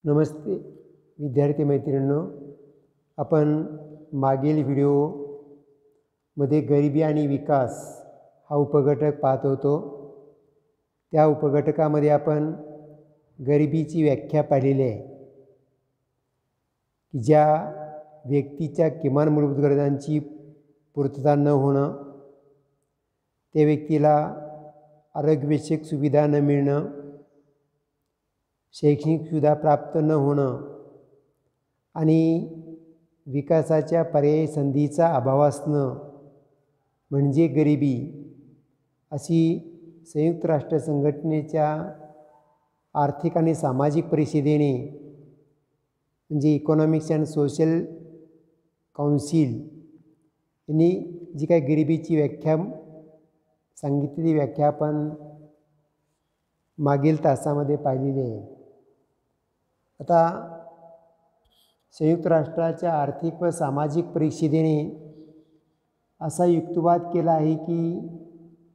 नमस्ते विद्यार्थी मैत्रिणींनो, आपण मागील व्हिडिओमध्ये गरिबी आणि विकास हा उपघटक पाहत होतो। त्या उपघटकामध्ये आपण गरिबीची व्याख्या पाहिलेली आहे की ज्या व्यक्तीच्या किमान मूलभूत गरजांची पूर्तता न होणं, त्या व्यक्तीला आरोग्यविषयक सुविधा न मिळणं, शैक्षणिक सुविधा प्राप्त न होणं आणि विकासाच्या पर्यायी संधीचा अभाव असणं म्हणजे गरिबी, अशी संयुक्त राष्ट्र संघटनेच्या आर्थिक आणि सामाजिक परिषदेने म्हणजे इकॉनॉमिक्स अँड सोशल काउन्सिल यांनी जी काही गरिबीची व्याख्या सांगितलेली व्याख्या आपण मागील तासामध्ये पाहिलेली आहे। आता संयुक्त राष्ट्राच्या आर्थिक व सामाजिक परिषदेने असा युक्तिवाद केला आहे की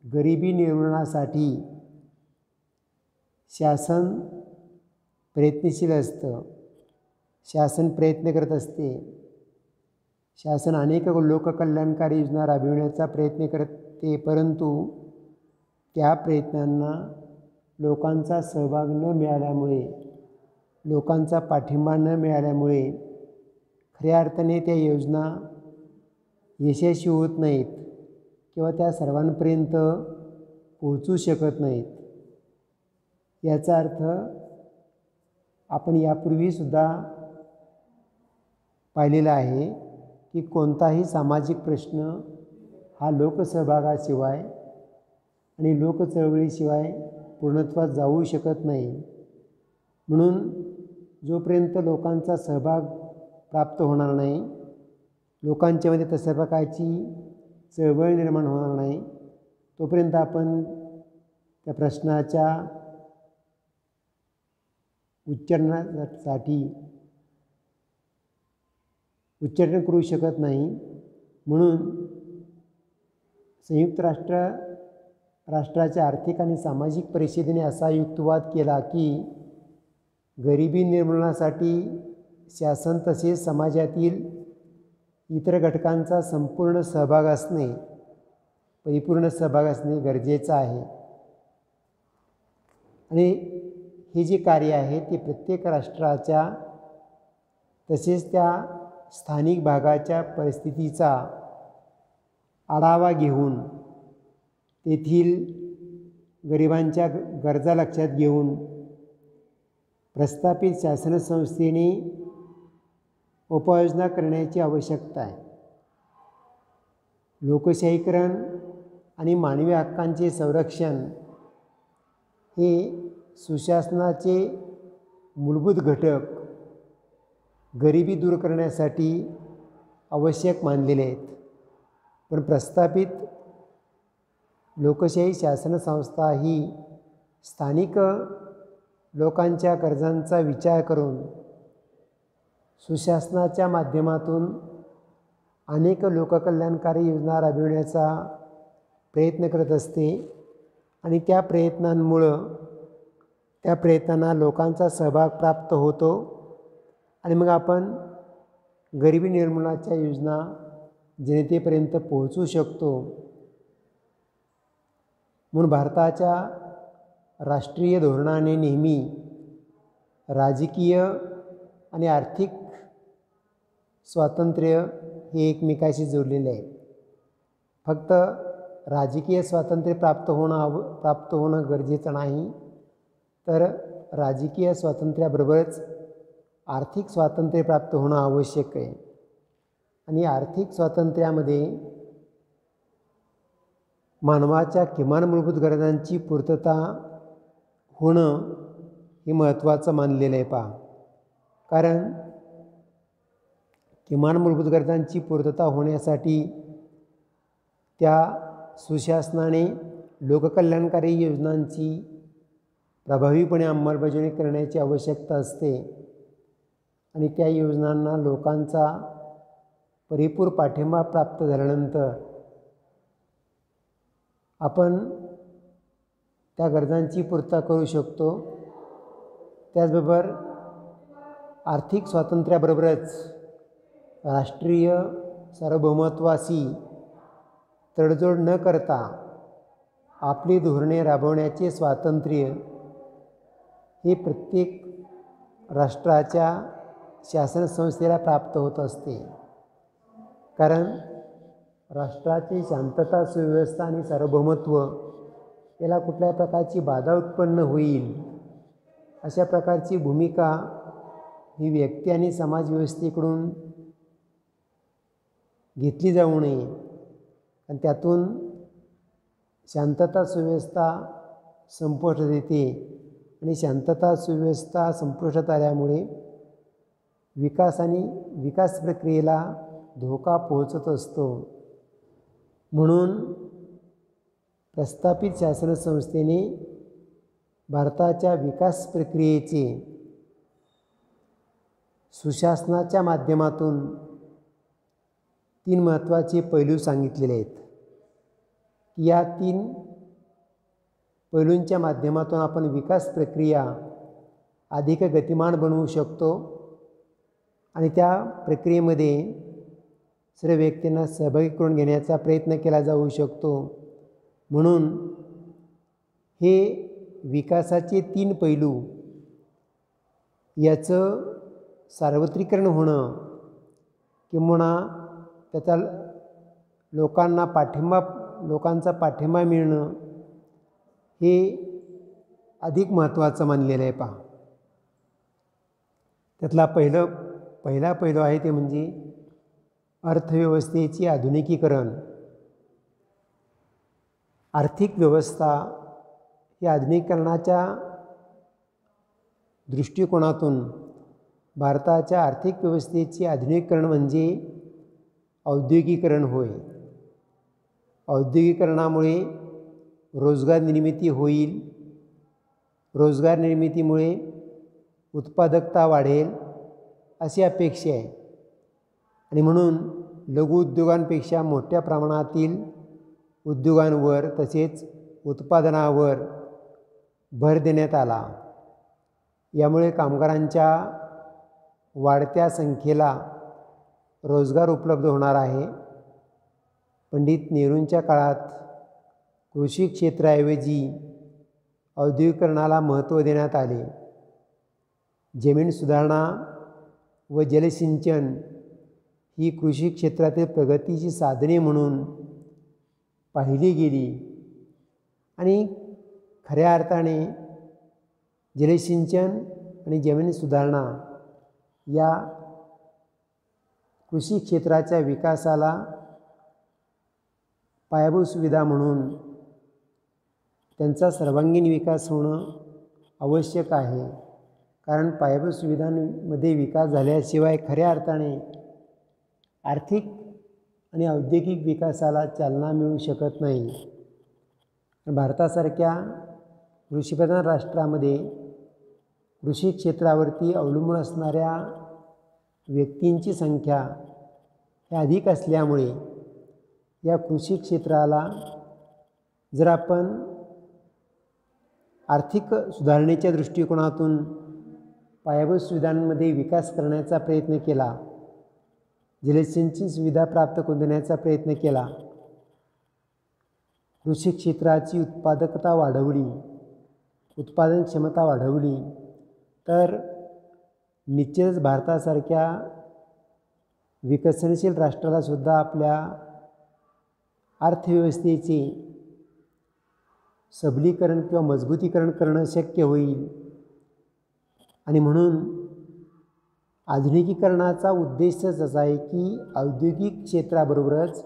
गरिबी निर्मूलनासाठी शासन प्रयत्नशील असतं, शासन प्रयत्न करत असते, शासन अनेक लोककल्याणकारी योजना राबविण्याचा प्रयत्न करते, परंतु त्या प्रयत्नांना लोकांचा सहभाग न मिळाल्यामुळे, लोकांचा पाठिंबा न मिळाल्यामुळे खऱ्या अर्थाने त्या योजना यशस्वी होत नाहीत किंवा त्या सर्वांपर्यंत पोहोचू शकत नाहीत। याचा अर्थ आपण यापूर्वीसुद्धा पाहिलेला आहे की कोणताही सामाजिक प्रश्न हा लोकसहभागाशिवाय आणि लोकचळवळीशिवाय पूर्णत्वास जाऊ शकत नाही। म्हणून जोपर्यंत लोकांचा सहभाग प्राप्त होणार नाही, लोकांच्यामध्ये तशा प्रकारची चळवळ निर्माण होणार नाही, तोपर्यंत आपण त्या प्रश्नाच्या उच्चाटन करू शकत नाही। म्हणून संयुक्त राष्ट्राच्या आर्थिक आणि सामाजिक परिषदेने असा युक्तिवाद केला की गरिबी निर्मूलनासाठी शासन तसेच समाजातील इतर घटकांचा संपूर्ण सहभाग असणे, परिपूर्ण सहभाग असणे गरजेचं आहे। आणि हे जे कार्य आहे ते प्रत्येक राष्ट्राच्या तसेच त्या स्थानिक भागाच्या परिस्थितीचा आढावा घेऊन, तेथील गरिबांच्या गरजा लक्षात घेऊन प्रस्थापित शासन संस्थेने उपाययोजना करण्याची आवश्यकता आहे। लोकशाहीकरण आणि मानवी हक्कांचे संरक्षण हे सुशासनाचे मूलभूत घटक गरिबी दूर करण्यासाठी आवश्यक मानलेले आहेत। पण प्रस्थापित लोकशाही शासन संस्था ही स्थानिक लोकांच्या गरजांचा विचार करून सुशासनाच्या माध्यमातून अनेक लोककल्याणकारी योजना राबविण्याचा प्रयत्न करत असते आणि त्या प्रयत्नांना लोकांचा सहभाग प्राप्त होतो आणि मग आपण गरिबी निर्मूलनाच्या योजना जनतेपर्यंत पोहोचू शकतो। म्हणून भारताच्या राष्ट्रीय धोरणाने नेहमी राजकीय आणि आर्थिक स्वातंत्र्य हे एकमेकाशी जोडलेले आहे। फक्त राजकीय स्वातंत्र्य प्राप्त होणं गरजेचं नाही, तर राजकीय स्वातंत्र्याबरोबरच आर्थिक स्वातंत्र्य प्राप्त होणं आवश्यक आहे। आणि आर्थिक स्वातंत्र्यामध्ये मानवाच्या किमान मूलभूत गरजांची पूर्तता होणं हे महत्त्वाचं मानलेलं आहे। पहा, कारण किमान मूलभूत गरजांची पूर्तता होण्यासाठी त्या सुशासनाने लोककल्याणकारी योजनांची प्रभावीपणे अंमलबजावणी करण्याची आवश्यकता असते आणि त्या योजनांना लोकांचा परिपूर्ण पाठिंबा प्राप्त झाल्यानंतर आपण त्या गरजांची पूर्तता करू शकतो। त्याचबरोबर आर्थिक स्वातंत्र्याबरोबरच राष्ट्रीय सार्वभौमत्वाशी तडजोड न करता आपली धोरणे राबवण्याचे स्वातंत्र्य हे प्रत्येक राष्ट्राच्या शासन संस्थेला प्राप्त होत असते. कारण राष्ट्राची शांतता, सुव्यवस्था आणि सार्वभौमत्व याला कुठल्या प्रकारची बाधा उत्पन्न होईल अशा प्रकारची भूमिका ही व्यक्ती आणि समाजव्यवस्थेकडून घेतली जाऊ नये. आणि त्यातून शांतता सुव्यवस्था संपुष्टात येते आणि शांतता सुव्यवस्था संपुष्टात आल्यामुळे विकास प्रक्रियेला धोका पोहोचत असतो. म्हणून प्रस्थापित शासन संस्थेने भारताच्या विकास प्रक्रियेचे सुशासनाच्या माध्यमातून 3 महत्त्वाचे पैलू सांगितलेले आहेत. या 3 पैलूंच्या माध्यमातून आपण विकास प्रक्रिया अधिक गतिमान बनवू शकतो आणि त्या प्रक्रियेमध्ये सर्व व्यक्तींना सहभागी करून घेण्याचा प्रयत्न केला जाऊ शकतो. म्हणून हे विकासाचे 3 पैलू याचं सार्वत्रिकरण होणं किंवा त्याचा लोकांचा पाठिंबा मिळणं हे अधिक महत्त्वाचं मानलेलं आहे. पहा, त्यातला पहिला पैलू आहे ते म्हणजे अर्थव्यवस्थेचे आधुनिकीकरण. आर्थिक व्यवस्था या आधुनिकीकरणाच्या दृष्टिकोनातून भारताच्या आर्थिक व्यवस्थेचे आधुनिकीकरण म्हणजे औद्योगिकीकरण होय. औद्योगिकीकरणामुळे रोजगार निर्मिती होईल. रोजगार निर्मितीमुळे उत्पादकता वाढेल अशी अपेक्षा आहे. आणि म्हणून लघुउद्योगांपेक्षा मोठ्या प्रमाणातील उद्योगांवर तसेच उत्पादनावर भर देण्यात आला. यामुळे कामगारांच्या वाढत्या संख्येला रोजगार उपलब्ध होणार आहे. पंडित नेहरूंच्या काळात कृषी क्षेत्राऐवजी औद्योगिकीकरणाला महत्त्व देण्यात आले. जमीन सुधारणा व जलसिंचन ही कृषी क्षेत्रातील प्रगतीची साधने म्हणून पाहिली गेली आणि खऱ्या अर्थाने जलसिंचन आणि जमीन सुधारणा या कृषी क्षेत्राच्या विकासाला पायाभूत सुविधा म्हणून त्यांचा सर्वांगीण विकास होणं आवश्यक आहे. कारण पायाभूत सुविधांमध्ये विकास झाल्याशिवाय खऱ्या अर्थाने आर्थिक आणि औद्योगिक विकासाला चालना मिळू शकत नाही. भारतासारख्या कृषीप्रधान राष्ट्रामध्ये कृषी क्षेत्रावरती अवलंबून असणाऱ्या व्यक्तींची संख्या ही अधिक असल्यामुळे या कृषी क्षेत्राला जर आपण आर्थिक सुधारणेच्या दृष्टिकोनातून पायाभूत सुविधांमध्ये विकास करण्याचा प्रयत्न केला, जलसिंचन सुविधा प्राप्त करून देण्याचा प्रयत्न केला, कृषी क्षेत्राची उत्पादकता वाढवली, उत्पादन क्षमता वाढवली, तर निश्चितच भारतासारख्या विकसनशील राष्ट्रालासुद्धा आपल्या अर्थव्यवस्थेचे सबलीकरण किंवा मजबूतीकरण करणं शक्य होईल. आणि म्हणून आधुनिकीकरणाचा उद्देशच असा आहे की औद्योगिक क्षेत्राबरोबरच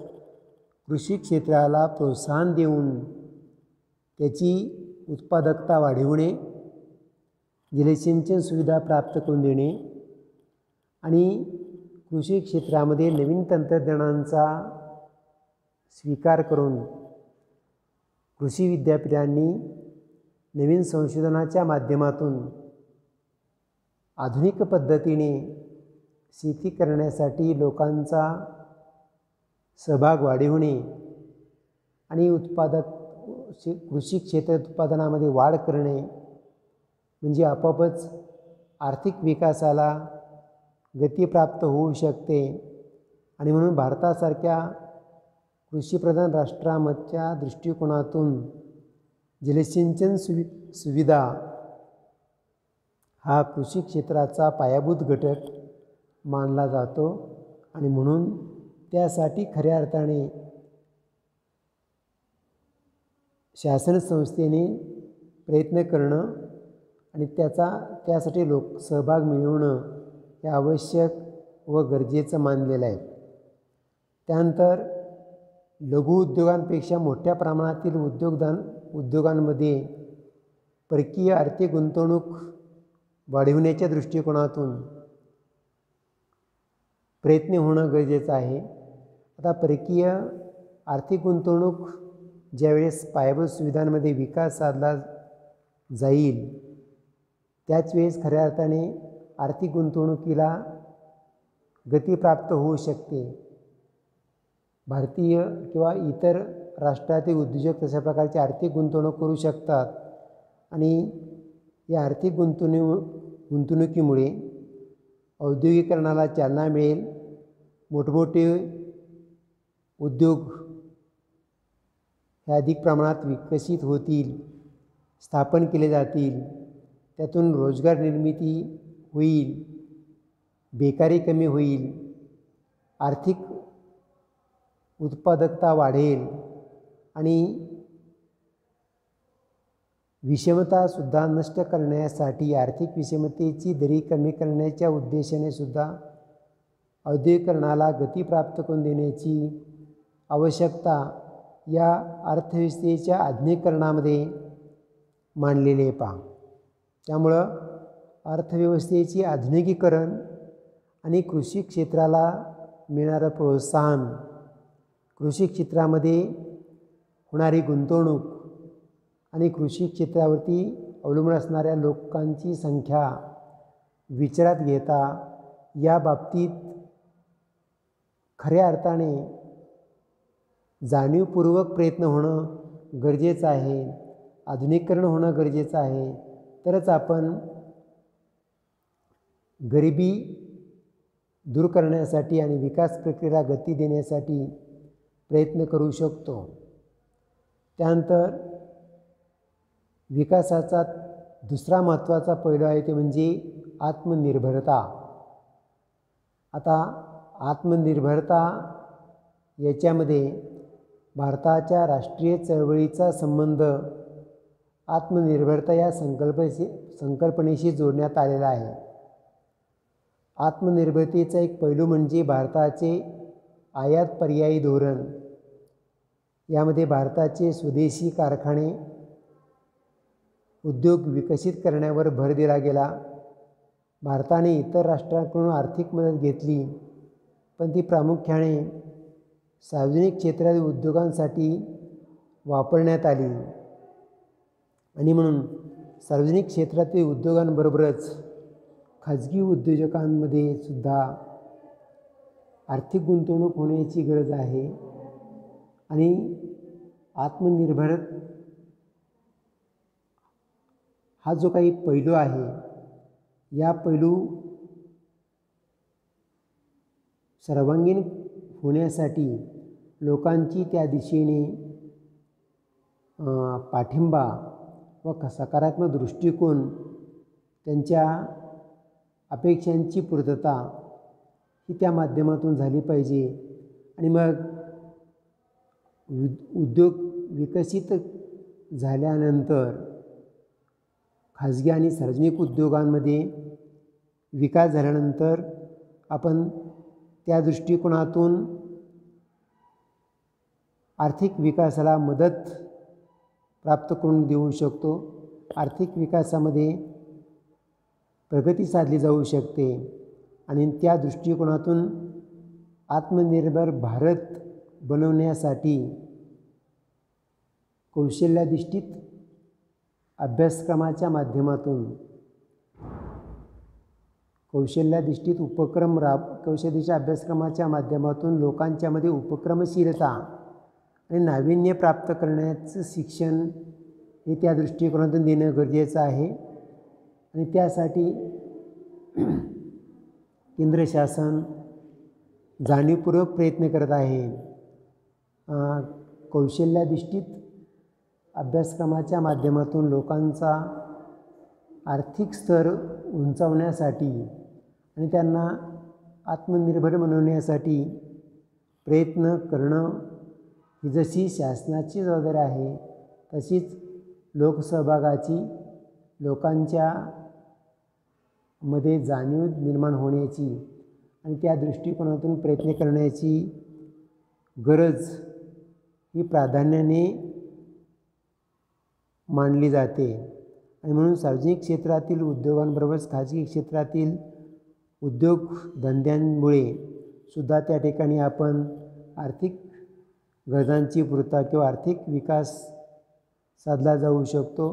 कृषी क्षेत्राला प्रोत्साहन देऊन त्याची उत्पादकता वाढविणे, जलसिंचन सुविधा प्राप्त करून देणे आणि कृषी क्षेत्रामध्ये नवीन तंत्रज्ञानांचा स्वीकार करून कृषी विद्यापीठांनी नवीन संशोधनाच्या माध्यमातून आधुनिक पद्धतीने शेती करण्यासाठी लोकांचा सहभाग वाढविणे आणि कृषी क्षेत्र उत्पादनामध्ये वाढ करणे म्हणजे आपोआपच आर्थिक विकासाला गती प्राप्त होऊ शकते. आणि म्हणून भारतासारख्या कृषीप्रधान राष्ट्राच्या दृष्टिकोनातून जलसिंचन सुविधा हा कृषी क्षेत्राचा पायाभूत घटक मानला जातो. आणि म्हणून त्यासाठी खऱ्या अर्थाने शासन संस्थेने प्रयत्न करणं आणि त्यासाठी सहभाग मिळवणं हे आवश्यक व गरजेचं मानलेलं आहे. त्यानंतर लघु उद्योगांपेक्षा मोठ्या प्रमाणातील उद्योगांमध्ये परकीय आर्थिक गुंतवणूक वाढविण्याच्या दृष्टिकोनातून प्रयत्न होणं गरजेचं आहे. आता परकीय आर्थिक गुंतवणूक ज्यावेळेस पायाभूत सुविधांमध्ये विकास साधला जाईल त्याच वेळेस खऱ्या अर्थाने आर्थिक गुंतवणुकीला गती प्राप्त होऊ शकते. भारतीय किंवा इतर राष्ट्रातील उद्योजक तशा प्रकारची आर्थिक गुंतवणूक करू शकतात आणि या आर्थिक गुंतवणुकीमुळे औद्योगिकरणाला चालना मिळेल. मोठमोठे उद्योग हे अधिक प्रमाणात विकसित होतील, स्थापन केले जातील, त्यातून रोजगार निर्मिती होईल, बेकारी कमी होईल, आर्थिक उत्पादकता वाढेल आणि विषमतासुद्धा नष्ट करण्यासाठी आर्थिक विषमतेची दरी कमी करण्याच्या उद्देशाने सुद्धा औद्योगिकरणाला गती प्राप्त करून देण्याची आवश्यकता या अर्थव्यवस्थेच्या आधुनिकीकरणामध्ये मांडलेले आहे पहा. त्यामुळं अर्थव्यवस्थेचे आधुनिकीकरण आणि कृषी क्षेत्राला मिळणारं प्रोत्साहन, कृषी क्षेत्रामध्ये होणारी गुंतवणूक आणि कृषी क्षेत्रावरती अवलंबून असणाऱ्या लोकांची संख्या विचारात घेता या बाबतीत खऱ्या अर्थाने जाणीवपूर्वक प्रयत्न होणं गरजेचं आहे, आधुनिकीकरण होणं गरजेचं आहे. तरच आपण गरिबी दूर करण्यासाठी आणि विकास प्रक्रियेला गती देण्यासाठी प्रयत्न करू शकतो. त्यानंतर विकासाचा दुसरा महत्त्वाचा पैलू आहे ते म्हणजे आत्मनिर्भरता. आता आत्मनिर्भरता याच्यामध्ये भारताच्या राष्ट्रीय चळवळीचा संबंध आत्मनिर्भरता या संकल्पनेशी जोडण्यात आलेला आहे. आत्मनिर्भरतेचा एक पैलू म्हणजे भारताचे आयात पर्यायी धोरण. यामध्ये भारताचे स्वदेशी कारखाने उद्योग विकसित करण्यावर भर दिला गेला. भारताने इतर राष्ट्रांकडून आर्थिक मदत घेतली, पण ती प्रामुख्याने सार्वजनिक क्षेत्रातील उद्योगांसाठी वापरण्यात आली. आणि म्हणून सार्वजनिक क्षेत्रातील उद्योगांबरोबरच खाजगी उद्योजकांमध्ये सुद्धा आर्थिक गुंतवणूक होण्याची गरज आहे. आणि आत्मनिर्भर हा जो काही पैलू आहे या पैलू सर्वांगीण होण्यासाठी लोकांची त्या दिशेने पाठिंबा व सकारात्मक दृष्टिकोन, त्यांच्या अपेक्षांची पूर्तता ही त्या माध्यमातून झाली पाहिजे. आणि मग उद्योग विकसित झाल्यानंतर खाजगी आणि सार्वजनिक उद्योगांमध्ये विकास झाल्यानंतर आपण त्या दृष्टिकोनातून आर्थिक विकासाला मदत प्राप्त करून देऊ शकतो. आर्थिक विकासामध्ये प्रगती साधली जाऊ शकते आणि त्या दृष्टिकोनातून आत्मनिर्भर भारत बनवण्यासाठी कौशल्याधिष्ठित अभ्यासक्रमाच्या माध्यमातून कौशल्याधिष्ठित अभ्यासक्रमाच्या माध्यमातून लोकांच्यामध्ये उपक्रमशीलता आणि नाविन्य प्राप्त करण्याचं शिक्षण हे त्या दृष्टिकोनातून देणं गरजेचं आहे. आणि त्यासाठी केंद्र शासन जाणीवपूर्वक प्रयत्न करत आहे. कौशल्याधिष्ठित अभ्यासक्रमाच्या माध्यमातून लोकांचा आर्थिक स्तर उंचावण्यासाठी आणि त्यांना आत्मनिर्भर बनवण्यासाठी प्रयत्न करणं ही जशी शासनाची जबाबदारी आहे, तशीच लोकसहभागाची, लोकांच्या मध्ये जाणीव निर्माण होण्याची आणि त्या दृष्टिकोनातून प्रयत्न करण्याची गरज ही प्राधान्याने मानली जाते. आणि म्हणून सार्वजनिक क्षेत्रातील उद्योगांबरोबरच खाजगी क्षेत्रातील उद्योगधंद्यांमुळे सुद्धा त्या ठिकाणी आपण आर्थिक गरजांची पूर्तता किंवा आर्थिक विकास साधला जाऊ शकतो.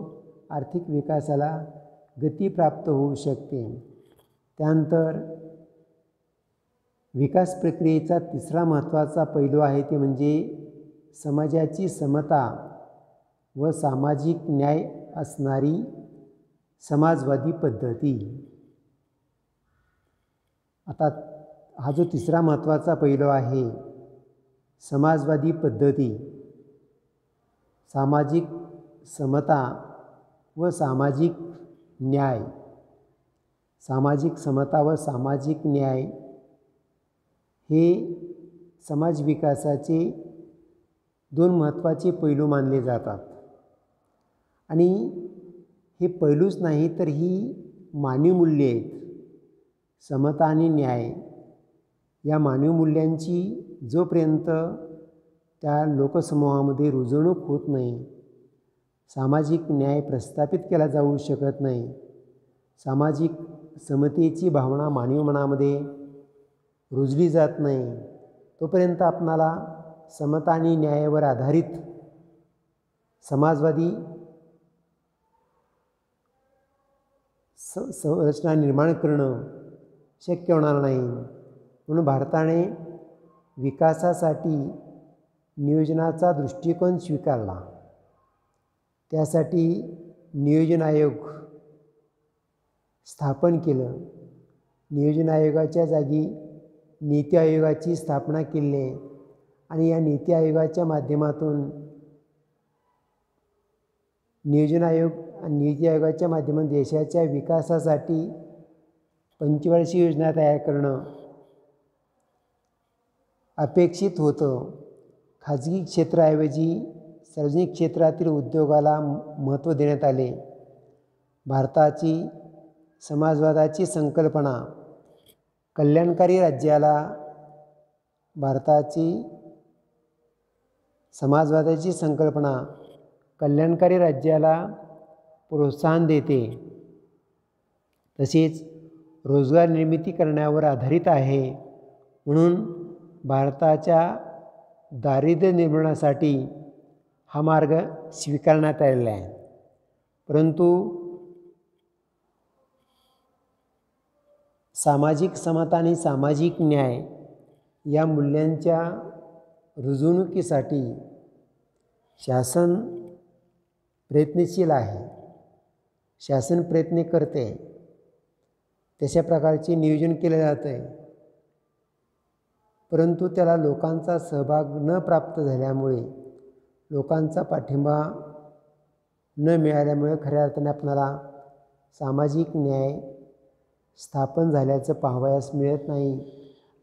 आर्थिक विकासाला गती प्राप्त होऊ शकते. त्यानंतर विकास प्रक्रियेचा तिसरा महत्त्वाचा पैलू आहे ते म्हणजे समाजाची समता व सामाजिक न्याय असणारी समाजवादी पद्धती. आता हा जो तिसरा महत्त्वाचा पैलू आहे, समाजवादी पद्धती, सामाजिक समता व सामाजिक न्याय. सामाजिक समता व सामाजिक न्याय हे समाज विकासाचे दोन महत्त्वाचे पैलू मानले जातात. आणि हे पैलूच नाही तर ही मानवी मूल्ये आहेत. समता आणि न्याय या मानवी मूल्यांची जोपर्यंत त्या लोकसमूहामध्ये रुजवणूक होत नाही, सामाजिक न्याय प्रस्थापित केला जाऊ शकत नाही, सामाजिक समतेची भावना मानवी मनामध्ये रुजली जात नाही, तोपर्यंत आपणाला समता आणि न्यायावर आधारित समाजवादी संरचना निर्माण करणं शक्य होणार नाही. म्हणून भारताने विकासासाठी नियोजनाचा दृष्टिकोन स्वीकारला. त्यासाठी नियोजन आयोग स्थापन केलं. नियोजन आयोगाच्या जागी नीती आयोगाची स्थापना केली आहे. आणि या नीती आयोगाच्या माध्यमातून नियोजन आयोग आणि नीती आयोगाच्या माध्यमातून देशाच्या विकासासाठी पंचवार्षिक योजना तयार करणं अपेक्षित होतं. खाजगी क्षेत्राऐवजी सार्वजनिक क्षेत्रातील उद्योगाला महत्त्व देण्यात आले. भारताची समाजवादाची संकल्पना कल्याणकारी राज्याला भारताची समाजवादाची संकल्पना कल्याणकारी राज्याला प्रोत्साहन देते. तसेच रोजगार निर्मिती करण्यावर आधारित आहे. म्हणून भारताच्या दारिद्र्य निर्मूलनासाठी हा मार्ग स्वीकारण्यात आलेला आहे. परंतु सामाजिक समता आणि सामाजिक न्याय या मूल्यांच्या रुजवणुकीसाठी शासन प्रयत्नशील आहे. शासन प्रयत्न करते, तशा प्रकारचे नियोजन केले जातं आहे. परंतु त्याला लोकांचा सहभाग न प्राप्त झाल्यामुळे, लोकांचा पाठिंबा न मिळाल्यामुळे खऱ्या अर्थाने आपणाला सामाजिक न्याय स्थापन झाल्याचं पाहावयास मिळत नाही.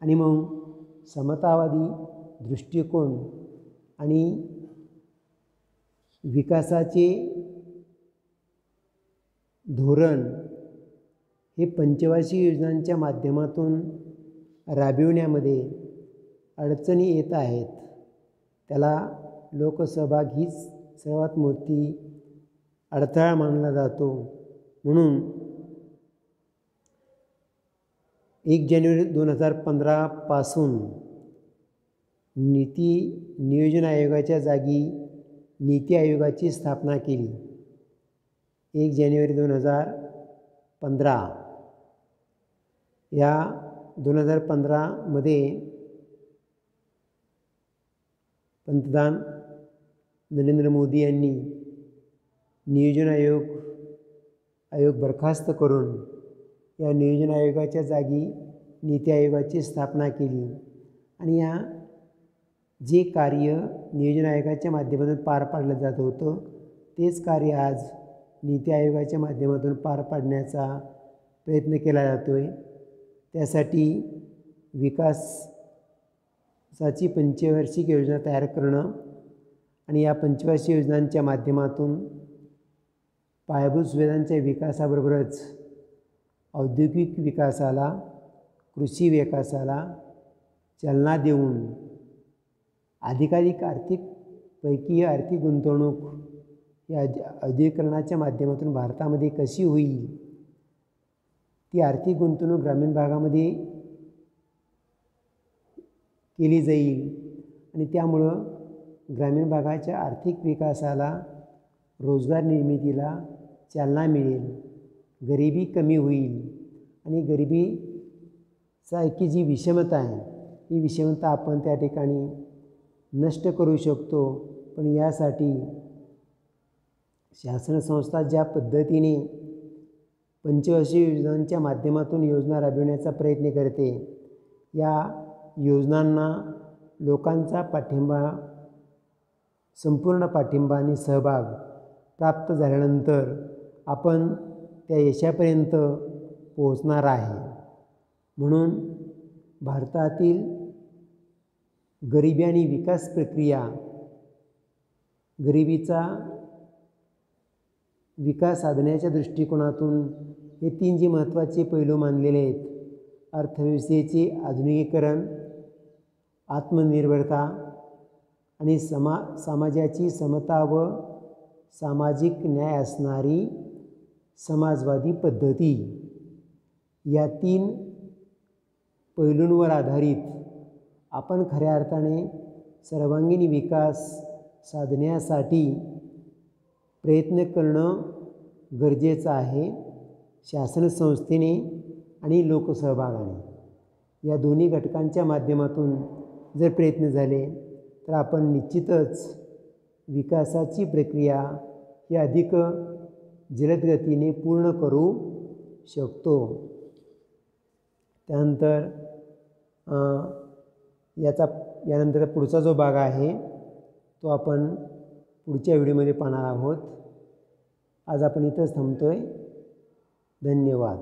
आणि मग समतावादी दृष्टिकोन आणि विकासाचे धोरण हे पंचवार्षिक योजनांच्या माध्यमातून राबविण्यामध्ये अडचणी येत आहेत. त्याला लोकसहभाग हीच सर्वात मोठी अडथळा मानला जातो. म्हणून 1 जानेवारी 2015 पासून नीती नियोजन आयोगाच्या जागी नीती आयोगाची स्थापना केली. 1 जानेवारी 2015 या 2015मध्ये पंतप्रधान नरेंद्र मोदी यांनी नियोजन आयोग बरखास्त करून या नियोजन आयोगाच्या जागी नीती आयोगाची स्थापना केली आणि या जे कार्य नियोजन आयोगाच्या माध्यमातून पार पाडलं जात होतं तेच कार्य आज नीती आयोगाच्या माध्यमातून पार पाडण्याचा प्रयत्न केला जातो आहे. त्यासाठी विकासाची पंचवार्षिक योजना तयार करणं आणि या पंचवार्षिक योजनांच्या माध्यमातून पायाभूत सुविधांच्या विकासाबरोबरच औद्योगिक विकासाला, कृषी विकासाला चालना देऊन अधिकाधिक आर्थिक गुंतवणूक या औद्योगिकरणाच्या माध्यमातून भारतामध्ये कशी होईल, ती आर्थिक गुंतवणूक ग्रामीण भागामध्ये केली जाईल आणि त्यामुळं ग्रामीण भागाच्या आर्थिक विकासाला, रोजगार निर्मितीला चालना मिळेल, गरिबी कमी होईल आणि गरिबीसारखी जी विषमता आहे ही विषमता आपण त्या ठिकाणी नष्ट करू शकतो. पण यासाठी शासन संस्था ज्या पद्धतीने पंचवार्षिक योजनांच्या माध्यमातून योजना राबविण्याचा प्रयत्न करते, या योजनांना लोकांचा पाठिंबा, संपूर्ण पाठिंबा आणि सहभाग प्राप्त झाल्यानंतर आपण त्या यशापर्यंत पोहोचणार आहे. म्हणून भारतातील गरिबी आणि विकास प्रक्रिया, गरिबीचा विकास साधण्याच्या दृष्टिकोनातून हे 3 जे महत्त्वाचे पैलू मानलेले आहेत, अर्थव्यवस्थेचे आधुनिकीकरण, आत्मनिर्भरता आणि समाजाची समता व सामाजिक न्याय असणारी समाजवादी पद्धती, या 3 पैलूंवर आधारित आपण खऱ्या अर्थाने सर्वांगीण विकास साधण्यासाठी प्रयत्न करणं गरजेचं आहे. शासन संस्थेने आणि लोकसहभागाने या दोन्ही घटकांच्या माध्यमातून जर प्रयत्न झाले तर आपण निश्चितच विकासाची प्रक्रिया ही अधिक जलद गतीने पूर्ण करू शकतो. त्यानंतर यानंतर पुढचा जो भाग आहे तो आपण पुढच्या व्हिडिओमध्ये पाहणार आहोत. आज आपण इथंच थांबतोय. धन्यवाद.